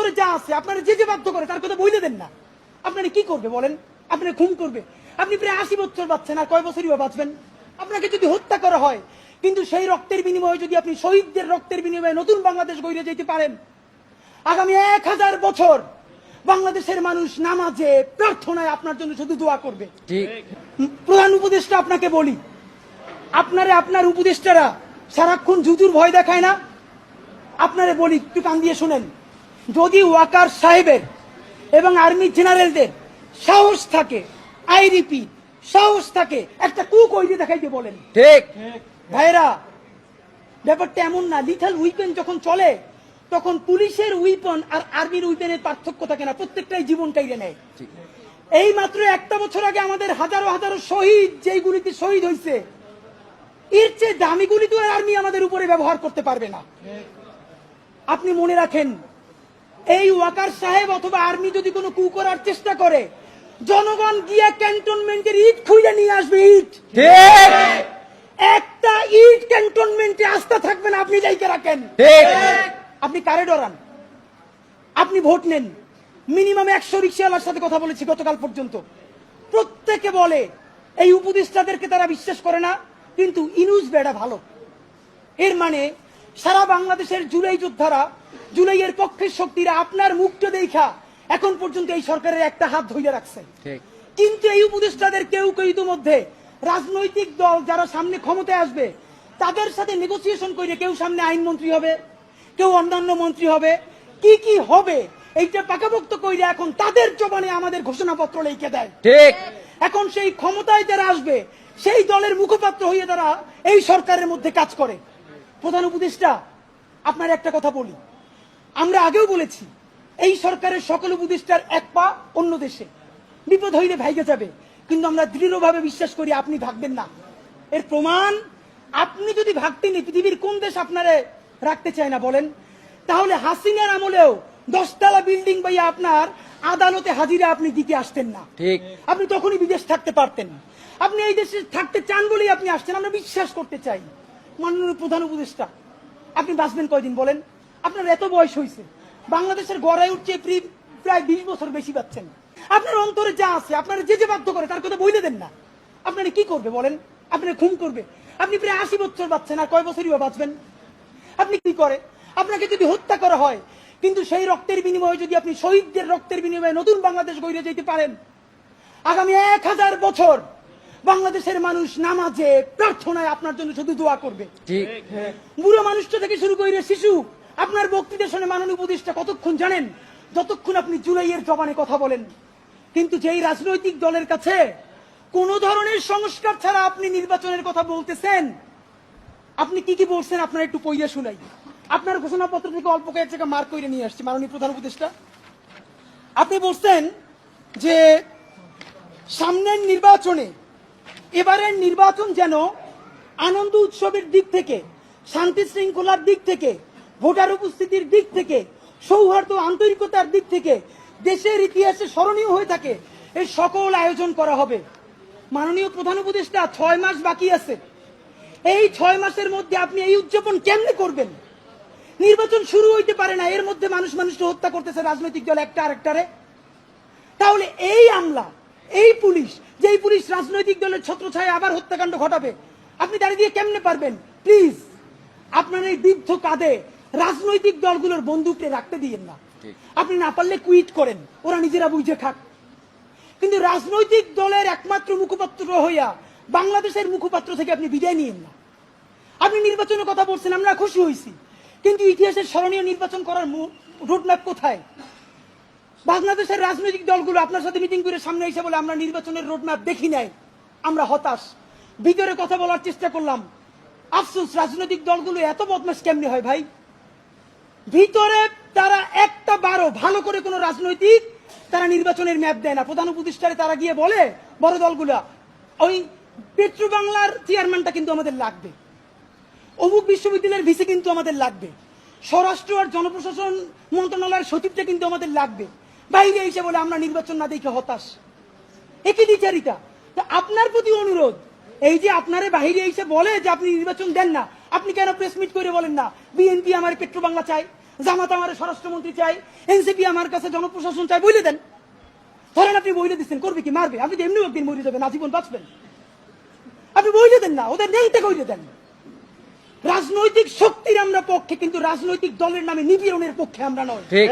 অন্তরে যা আছে আপনারা যে বাধ্য করে তার কথা বইলে দেন না। আপনারা কি করবে বলেন? আপনারা খুন করবে? আপনি প্রায় 80 বছর বাঁচছেন, আর কয় বছরই বা বাঁচবেন? আপনাকে যদি হত্যা করা হয়, কিন্তু সেই রক্তের বিনিময়ে যদি আপনি শহীদদের রক্তের বিনিময়ে নতুন বাংলাদেশ গড়ে যেতে পারেন, আগামী 1000 বছর বাংলাদেশের মানুষ নামাজে প্রার্থনায় আপনার জন্য শুধু দোয়া করবে। প্রধান উপদেষ্টা, আপনাকে বলি, আপনার উপদেষ্টারা সারাক্ষণ জুজুর ভয় দেখায় না? আপনারে বলি, একটু কান দিয়ে শুনেন। যদি ওয়াকার সাহেবের এবং আর্মি জেনারেলদের সাহস থাকে, আই রিপিট, সাহস থাকে, একটা কুক ওইদিকে দেখাইতে বলেন। ঠিক ভাইরা, ব্যাপারটা এমন না। লিথাল উইপেন যখন চলে, তখন পুলিশের উইপন আর আর্মির উইপেনের পার্থক্য থাকে না, প্রত্যেকটাই জীবন কাইড়ে নেয়। এই মাত্র একটা বছর আগে আমাদের হাজারো হাজারো শহীদ যেই গুলিতে শহীদ হয়েছে, এর চেয়ে দামি গুলি তো আর্মি আমাদের উপরে ব্যবহার করতে পারবে না। আপনি মনে রাখেন, এই ওয়াকার সাহেব অথবা আর্মি যদি কোনো কু করার চেষ্টা করে, জনগণ গিয়ে ক্যান্টনমেন্টের ইট খুঁজে নিয়ে আসবে। ইট, একটা ইট ক্যান্টনমেন্টে আস্থা থাকবে না। আপনি যাইকে রাখেন। আপনি কারে ডরান? আপনি ভোট নেন। মিনিমাম 100 রিক্সাওয়ালার সাথে কথা বলেছি গতকাল পর্যন্ত, প্রত্যেকে বলে এই উপদেষ্টাদেরকে তারা বিশ্বাস করে না, কিন্তু ইনুস বেড়া ভালো। এর মানে সারা বাংলাদেশের জুলাই যোদ্ধারা, জুলাইয়ের পক্ষের শক্তিরা আপনার মুখটা দেখা এখন পর্যন্ত এই সরকারের একটা হাত ধরে রাখছে। কিন্তু এই উপদেষ্টাদের কেউ কেউ ইতিমধ্যে রাজনৈতিক দল যারা সামনে ক্ষমতায় আসবে তাদের সাথে নেগোসিয়েশন করে কেউ সামনে আইনমন্ত্রী হবে, কেউ অন্যান্য মন্ত্রী হবে, কি কি হবে এইটা পাকাপোক্ত করে এখন তাদের জবানে আমাদের ঘোষণাপত্র লিখে দেয়। ঠিক, এখন সেই ক্ষমতায় যারা আসবে সেই দলের মুখপাত্র হয়ে তারা এই সরকারের মধ্যে কাজ করে। প্রধান উপদেষ্টা, আপনার একটা কথা বলি, আমরা আগেও বলেছি এই সরকারের সকল উপদেষ্টার এক পা অন্য দেশে, বিপদ হইলে ভাইগে যাবে, কিন্তু আমরা দৃঢ়ভাবে বিশ্বাস করি আপনি ভাগবেন না। এর প্রমাণ, আপনি যদি ভাগতেন, পৃথিবীর কোন দেশ আপনারে রাখতে চায় না বলেন? তাহলে হাসিনার আমলেও 10 তলা বিল্ডিং বাইয়া আপনার আদালতে হাজিরা আপনি দিতে আসতেন না। ঠিক, আপনি তখনই বিদেশ থাকতে পারতেন। আপনি এই দেশে থাকতে চান বলেই আপনি আসছেন, আমরা বিশ্বাস করতে চাই। মাননীয় প্রধান উপদেষ্টা, আপনি বাঁচবেন কয়দিন বলেন? আপনার এত বয়স হয়েছে, বাংলাদেশের গড়ায় উঠছে প্রায় 20 বছর বেশি পাচ্ছেন। আপনার অন্তরে যা আছে আপনারা যে বাধ্য করে তার কথা বইলে দেন না। আপনারা কি করবে বলেন? আপনারা খুন করবে? আপনি প্রায় 80 বছর বাঁচছেন, আর কয় বছরই বা বাঁচবেন? আপনি কি করে? আপনাকে যদি হত্যা করা হয়, কিন্তু সেই রক্তের বিনিময়ে যদি আপনি শহীদদের রক্তের বিনিময়ে নতুন বাংলাদেশ গড়ে যেতে পারেন, আগামী 1000 বছর বাংলাদেশের মানুষ নামাজে প্রার্থনায় আপনার জন্য শুধু দোয়া করবে। ঠিক, বুড়ো মানুষটা থেকে শুরু করে শিশু, আপনার বক্তৃতা শুনে মাননীয় উপদেষ্টা কতক্ষণ জানেন? যতক্ষণ আপনি জুলাইয়ের জবানে কথা বলেন। কিন্তু যেই রাজনৈতিক দলের কাছে কোন ধরনের সংস্কার ছাড়া আপনি নির্বাচনের কথা বলতেছেন, আপনি কি কি বলছেন আপনার একটু পইয়া শুনাই। আপনার ঘোষণাপত্র থেকে অল্প কয়েক জায়গা মার্ক করে নিয়ে আসছি। মাননীয় প্রধান উপদেষ্টা, আপনি বলছেন যে সামনের নির্বাচনে, এবারের নির্বাচন যেন আনন্দ উৎসবের দিক থেকে, শান্তি শৃঙ্খলার দিক থেকে, ভোটার উপস্থিতির দিক থেকে, সৌহার্দ্য আন্তরিকতার দিক থেকে দেশের ইতিহাসে স্মরণীয় হয়ে থাকে, এই সকল আয়োজন করা হবে। মাননীয় প্রধান উপদেষ্টা, 6 মাস বাকি আছে। এই 6 মাসের মধ্যে আপনি এই উদযাপন কেমনে করবেন? নির্বাচন শুরু হইতে পারে না, এর মধ্যে মানুষকে হত্যা করতেছে রাজনৈতিক দল একটা আরেকটারে। তাহলে এই আমলা, এই পুলিশ, যেই পুলিশ রাজনৈতিক দলের ছত্রছায়া আবার হত্যাকাণ্ড ঘটাবে, আপনি দাঁড়িয়ে দিয়ে কেমনে পারবেন? প্লিজ, আপনার এই বৃদ্ধ কাঁধে রাজনৈতিক দলগুলোর বন্দুককে রাখতে দিয়েন না। আপনি না পারলে কুইট করেন, ওরা নিজেরা বুঝে খাক। কিন্তু রাজনৈতিক দলের একমাত্র মুখপাত্র হইয়া বাংলাদেশের মুখপাত্র থেকে আপনি বিদায় নিয়েন না। আপনি নির্বাচনের কথা বলছেন, আমরা খুশি হয়েছি, কিন্তু ইতিহাসের স্মরণীয় নির্বাচন করার রোডম্যাপ কোথায়? বাংলাদেশের রাজনৈতিক দলগুলো আপনার সাথে মিটিং করে সামনে এসে বলে আমরা নির্বাচনের রোডম্যাপ দেখি নাই, আমরা হতাশ। ভিতরে কথা বলার চেষ্টা করলাম, আফসোস, রাজনৈতিক দলগুলো এত বদমাশ কেমনি হয় ভাই? ভিতরে তারা একটা বারো ভালো করে কোন রাজনৈতিক তারা নির্বাচনের ম্যাপ দেয় না। প্রধান উপদেষ্টারে তারা গিয়ে বলে বড় দলগুলা, ওই পেট্রো বাংলার চেয়ারম্যানটা কিন্তু আমাদের লাগবে, অমুক বিশ্ববিদ্যালয়ের ভিসি কিন্তু আমাদের লাগবে, স্বরাষ্ট্র আর জনপ্রশাসন মন্ত্রণালয়ের সচিবটা কিন্তু আমাদের লাগবে। বাইরে এসে বলে আমরা নির্বাচন না দেখে হতাশ। একই দ্বিচারিতা। আপনার প্রতি অনুরোধ, এই যে আপনারে বাহিরে এসে বলে যে আপনি নির্বাচন দেন না, আপনি কেন প্রেস মিট করে বলেন না বিএনপি আমার পেট্রো বাংলা চাই, জামাত আমার স্বরাষ্ট্রমন্ত্রী চাই, এনসিপি আমার কাছে জনপ্রশাসন চাই, বইলে দেন। ধরেন আপনি বইলে দিচ্ছেন, করবে কি? মারবে। আপনি তো এমনি একদিন মরে যাবেন, আজীবন বাঁচবেন। আপনি বইলে দেন না, ওদের নেইতে কইলে দেন। রাজনৈতিক শক্তির আমরা পক্ষে, কিন্তু রাজনৈতিক দলের নামে নিপীড়নের পক্ষে আমরা নয়। ঠিক।